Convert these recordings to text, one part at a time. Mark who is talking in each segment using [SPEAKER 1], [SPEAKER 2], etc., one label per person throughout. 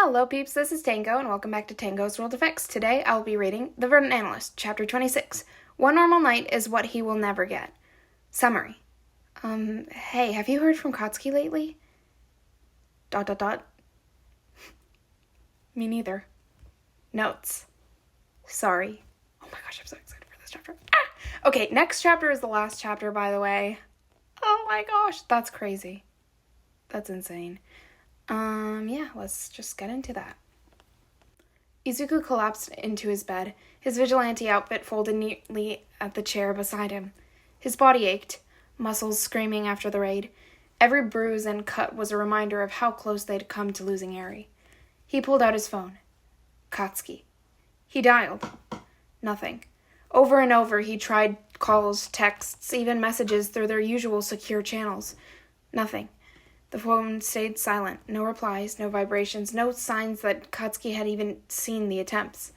[SPEAKER 1] Hello peeps, this is Tango, and welcome back to Tango's World Effects. Today I'll be reading The Verdant Analyst, Chapter 26. One normal night is what he will never get. Summary. Hey, have you heard from Katsuki lately? ... Me neither. Notes. Sorry. Oh my gosh, I'm so excited for this chapter. Okay, next chapter is the last chapter, by the way. Oh my gosh, that's crazy. That's insane. Yeah, let's just get into that. Izuku collapsed into his bed, his vigilante outfit folded neatly at the chair beside him. His body ached, muscles screaming after the raid. Every bruise and cut was a reminder of how close they'd come to losing Eri. He pulled out his phone. Katsuki. He dialed. Nothing. Over and over he tried calls, texts, even messages through their usual secure channels. Nothing. The phone stayed silent. No replies, no vibrations, no signs that Katsuki had even seen the attempts.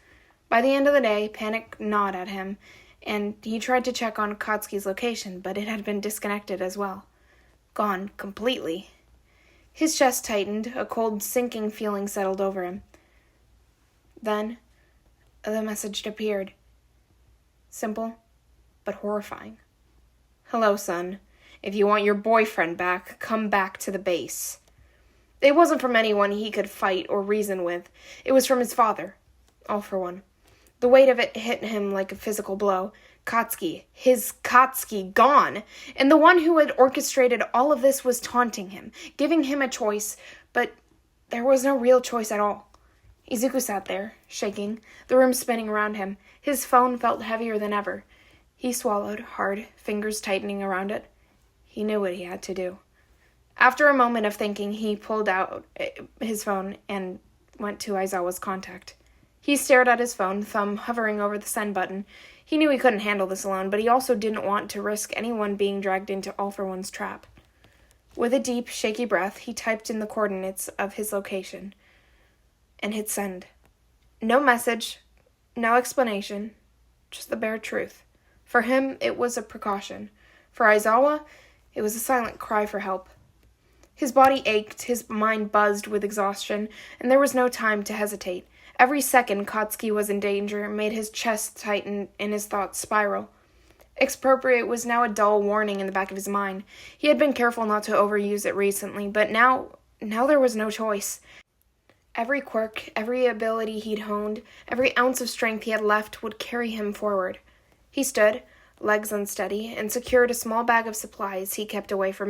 [SPEAKER 1] By the end of the day, panic gnawed at him, and he tried to check on Katsuki's location, but it had been disconnected as well. Gone completely. His chest tightened, a cold, sinking feeling settled over him. Then, the message appeared. Simple, but horrifying. Hello, son. If you want your boyfriend back, come back to the base. It wasn't from anyone he could fight or reason with. It was from his father. All for one. The weight of it hit him like a physical blow. Katsuki, his Katsuki, gone. And the one who had orchestrated all of this was taunting him, giving him a choice, but there was no real choice at all. Izuku sat there, shaking, the room spinning around him. His phone felt heavier than ever. He swallowed, hard, fingers tightening around it. He knew what he had to do. After a moment of thinking, he pulled out his phone and went to Aizawa's contact. He stared at his phone, thumb hovering over the send button. He knew he couldn't handle this alone, but he also didn't want to risk anyone being dragged into All for One's trap. With a deep, shaky breath, he typed in the coordinates of his location and hit send. No message, no explanation, just the bare truth. For him, it was a precaution. For Aizawa, it was a silent cry for help. His body ached, his mind buzzed with exhaustion, and there was no time to hesitate. Every second Katsuki was in danger made his chest tighten and his thoughts spiral. Expropriate was now a dull warning in the back of his mind. He had been careful not to overuse it recently, but now there was no choice. Every quirk, every ability he'd honed, every ounce of strength he had left would carry him forward. He stood, legs unsteady, and secured a small bag of supplies he kept away for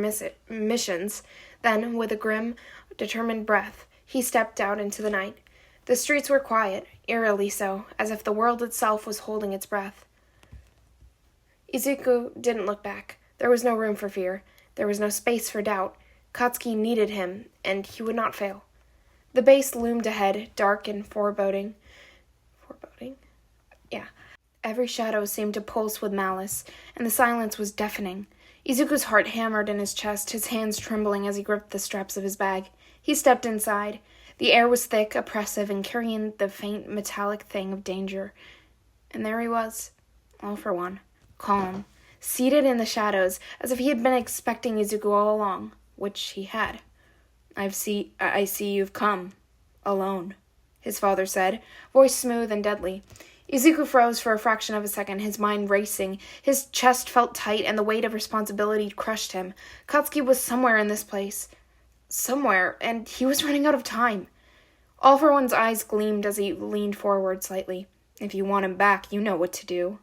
[SPEAKER 1] missions. Then, with a grim, determined breath, he stepped out into the night. The streets were quiet, eerily so, as if the world itself was holding its breath. Izuku didn't look back. There was no room for fear. There was no space for doubt. Katsuki needed him, and he would not fail. The base loomed ahead, dark and foreboding. Foreboding? Yeah. Every shadow seemed to pulse with malice, and the silence was deafening. Izuku's heart hammered in his chest, his hands trembling as he gripped the straps of his bag. He stepped inside. The air was thick, oppressive, and carrying the faint metallic thing of danger. And there he was, all for one, calm, seated in the shadows, as if he had been expecting Izuku all along, which he had. I see you've come. Alone, his father said, voice smooth and deadly. Izuku froze for a fraction of a second, his mind racing. His chest felt tight, and the weight of responsibility crushed him. Katsuki was somewhere in this place. Somewhere, and he was running out of time. All for One's eyes gleamed as he leaned forward slightly. If you want him back, you know what to do.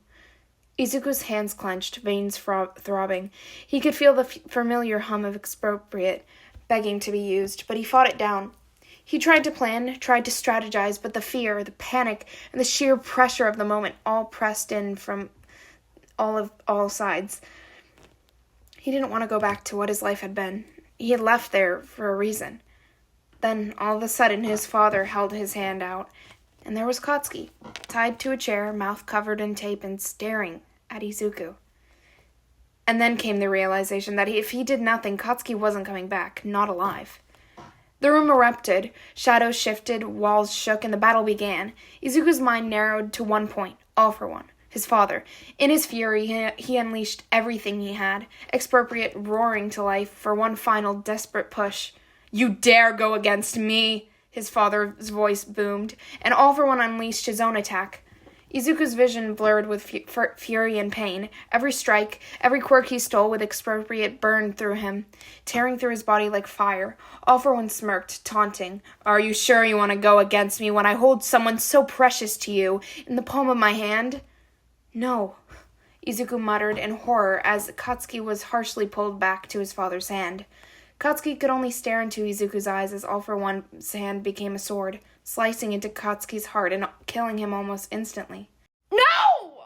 [SPEAKER 1] Izuku's hands clenched, veins throbbing. He could feel the familiar hum of expropriate, begging to be used, but he fought it down. He tried to plan, tried to strategize, but the fear, the panic, and the sheer pressure of the moment all pressed in from all sides. He didn't want to go back to what his life had been. He had left there for a reason. Then, all of a sudden, his father held his hand out, and there was Katsuki, tied to a chair, mouth covered in tape, and staring at Izuku. And then came the realization that if he did nothing, Katsuki wasn't coming back, not alive. The room erupted, shadows shifted, walls shook, and the battle began. Izuku's mind narrowed to one point, all for one. His father. In his fury, he unleashed everything he had, expropriate roaring to life for one final desperate push. You dare go against me? his father's voice boomed, and All for One unleashed his own attack. Izuku's vision blurred with fury and pain. Every strike, every quirk he stole with expropriate burned through him, tearing through his body like fire. All for One smirked, taunting. "Are you sure you want to go against me when I hold someone so precious to you in the palm of my hand?" "No," Izuku muttered in horror as Katsuki was harshly pulled back to his father's hand. Katsuki could only stare into Izuku's eyes as All for One's hand became a sword, slicing into Katsuki's heart and killing him almost instantly. "No!"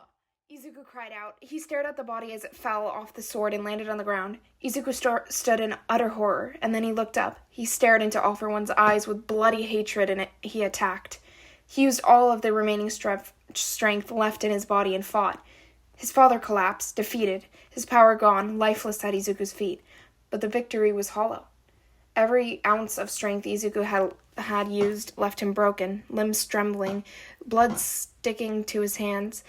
[SPEAKER 1] Izuku cried out. He stared at the body as it fell off the sword and landed on the ground. Izuku stood in utter horror, and then he looked up. He stared into All for One's eyes with bloody hatred, and he attacked. He used all of the remaining strength left in his body and fought. His father collapsed, defeated, his power gone, lifeless at Izuku's feet. But the victory was hollow. Every ounce of strength Izuku had used left him broken, limbs trembling, blood sticking to his hands.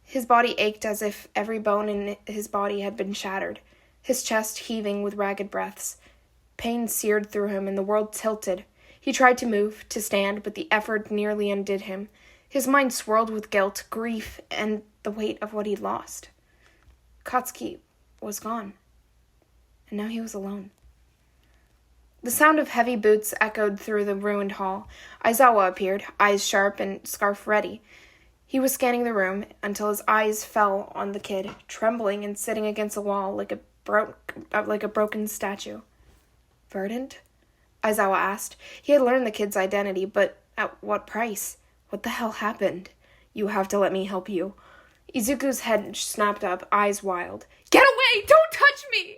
[SPEAKER 1] His body ached as if every bone in his body had been shattered, his chest heaving with ragged breaths. Pain seared through him, and the world tilted. He tried to move, to stand, but the effort nearly undid him. His mind swirled with guilt, grief, and the weight of what he'd lost. Katsuki was gone, and now he was alone. The sound of heavy boots echoed through the ruined hall. Aizawa appeared, eyes sharp and scarf ready. He was scanning the room until his eyes fell on the kid, trembling and sitting against the wall like a broken statue. "Verdant?" Aizawa asked. He had learned the kid's identity, but at what price? What the hell happened? "You have to let me help you." Izuku's head snapped up, eyes wild. "Get away! Don't touch me!"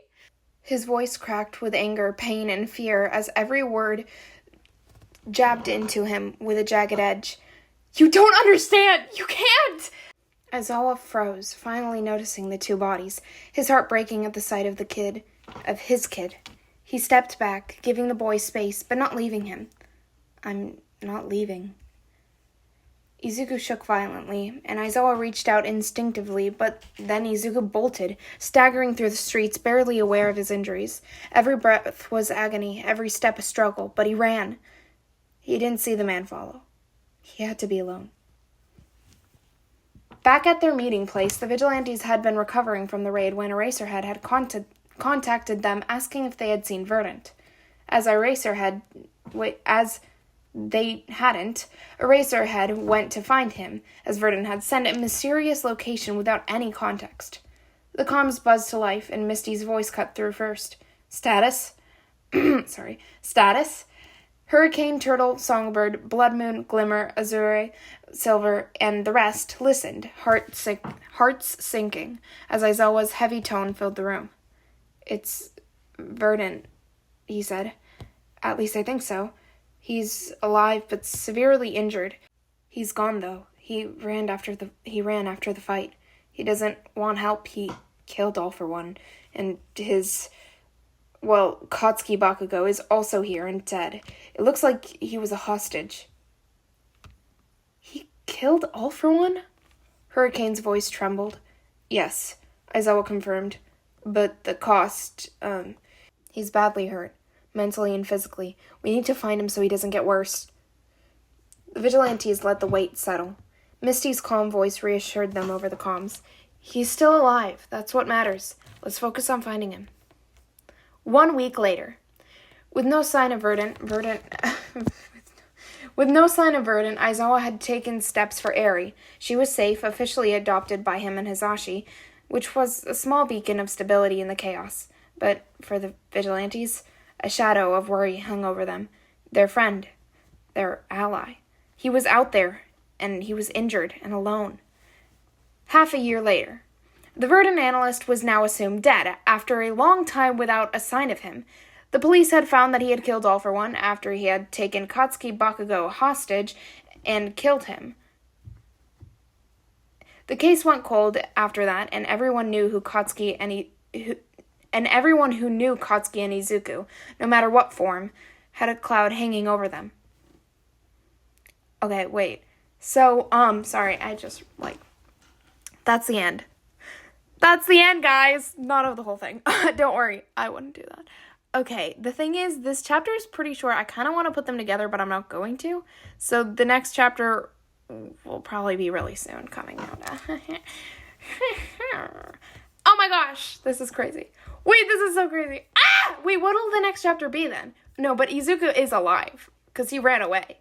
[SPEAKER 1] His voice cracked with anger, pain, and fear as every word jabbed into him with a jagged edge. "You don't understand! You can't!" Aizawa froze, finally noticing the two bodies, his heart breaking at the sight of his kid. He stepped back, giving the boy space, but not leaving him. "I'm not leaving." Izuku shook violently, and Aizawa reached out instinctively, but then Izuku bolted, staggering through the streets, barely aware of his injuries. Every breath was agony, every step a struggle, but he ran. He didn't see the man follow. He had to be alone. Back at their meeting place, the vigilantes had been recovering from the raid when Eraserhead had contacted them asking if they had seen Verdant. As they hadn't, Eraserhead went to find him, as Verdant had sent a mysterious location without any context. The comms buzzed to life, and Misty's voice cut through first. "Status?" "Status?" Hurricane, Turtle, Songbird, Blood Moon, Glimmer, Azure, Silver, and the rest listened, hearts sinking, as Aizawa's heavy tone filled the room. "It's Verdant," he said. "At least I think so. He's alive but severely injured. He's gone, though. He ran after the fight. He doesn't want help. He killed All for One. And Katsuki Bakugo is also here and dead. It looks like he was a hostage." "He killed All for One?" Hurricane's voice trembled. "Yes," Aizawa confirmed. "But the cost, he's badly hurt. Mentally and physically. We need to find him so he doesn't get worse." The vigilantes let the weight settle. Misty's calm voice reassured them over the comms. "He's still alive. That's what matters. Let's focus on finding him." 1 week later. With no sign of Verdant, Aizawa had taken steps for Eri. She was safe, officially adopted by him and Hisashi, which was a small beacon of stability in the chaos. But for the vigilantes, a shadow of worry hung over them. Their friend, their ally. He was out there, and he was injured and alone. Half a year later. The Verdant Analyst was now assumed dead, after a long time without a sign of him. The police had found that he had killed All for One after he had taken Katsuki Bakugo hostage and killed him. The case went cold after that, and everyone knew who Katsuki and everyone who knew Katsuki and Izuku, no matter what form, had a cloud hanging over them. Okay, wait. So, sorry, that's the end. That's the end, guys! Not of the whole thing. Don't worry, I wouldn't do that. Okay, the thing is, this chapter is pretty short. I kind of want to put them together, but I'm not going to. So the next chapter will probably be really soon coming out. Oh my gosh, this is crazy. Wait, this is so crazy. Ah! Wait, what'll the next chapter be then? No, but Izuku is alive, because he ran away.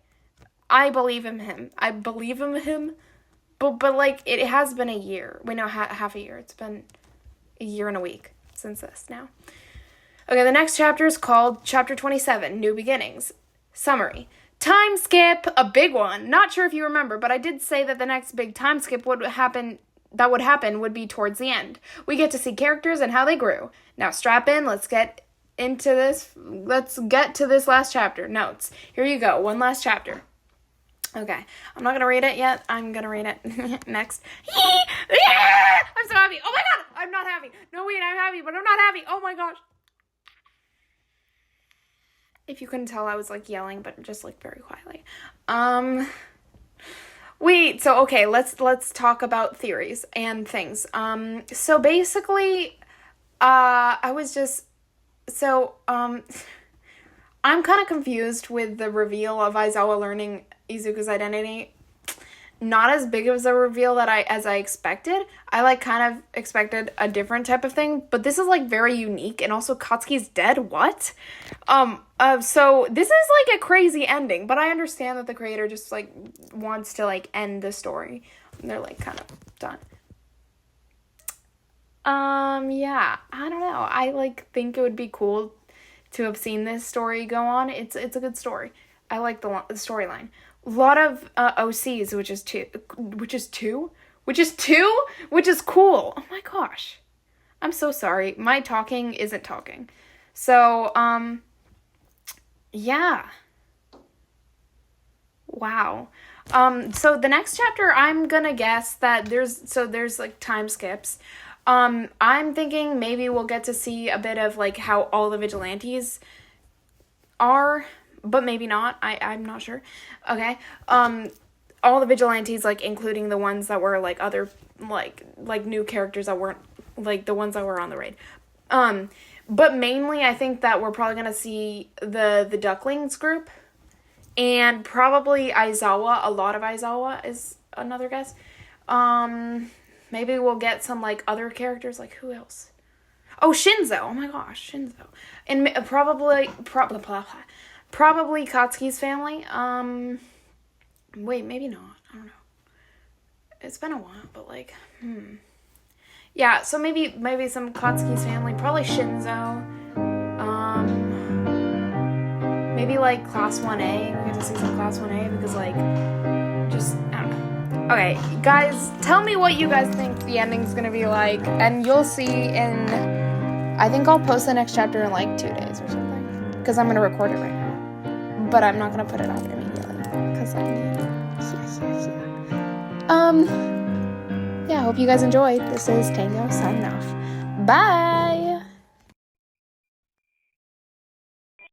[SPEAKER 1] I believe in him. But like, it has been a year. Wait, no, half a year. It's been a year and a week since this now. Okay, the next chapter is called Chapter 27, New Beginnings. Summary. Time skip, a big one. Not sure if you remember, but I did say that the next big time skip would happen would be towards the end. We get to see characters and how they grew. Now strap in, let's get to this last chapter. Notes. Here you go, one last chapter. Okay, I'm not going to read it yet. I'm going to read it next. I'm so happy. Oh my god, I'm not happy. No, wait, I'm happy, but I'm not happy. Oh my gosh. If you couldn't tell, I was like yelling, but just like very quietly. Wait, so okay, let's talk about theories and things. So basically, I'm kind of confused with the reveal of Aizawa learning Izuku's identity. Not as big of a reveal as I expected. I like kind of expected a different type of thing, but this is like very unique, and also Katsuki's dead. What? So this is like a crazy ending, but I understand that the creator just like wants to like end the story. They're like kind of done. Yeah, I don't know. I like think it would be cool to have seen this story go on. It's a good story. I like the storyline. A lot of OCs, which is cool. Oh my gosh. I'm so sorry. My talking isn't talking. So, yeah. Wow. So the next chapter, I'm gonna guess that there's like time skips. I'm thinking maybe we'll get to see a bit of like how all the vigilantes are, but maybe not. I'm not sure. Okay. All the vigilantes, like including the ones that were like other like new characters that weren't like the ones that were on the raid. But mainly I think that we're probably gonna see the Ducklings group and probably Aizawa. A lot of Aizawa is another guess. Maybe we'll get some like other characters. Like who else? Oh, Shinzo. Oh my gosh, Shinzo. And probably Katsuki's family. Wait, maybe not. I don't know. It's been a while, but like, yeah, so maybe some Katsuki's family. Probably Shinzo. Maybe like Class 1A. We get to see some Class 1A because like, just, I don't know. Okay, guys, tell me what you guys think the ending's gonna be like, and you'll see in, I think I'll post the next chapter in like 2 days or something, because I'm gonna record it right now, but I'm not gonna put it up immediately, because I need, yeah, I hope you guys enjoyed. This is Tango signing off. Bye!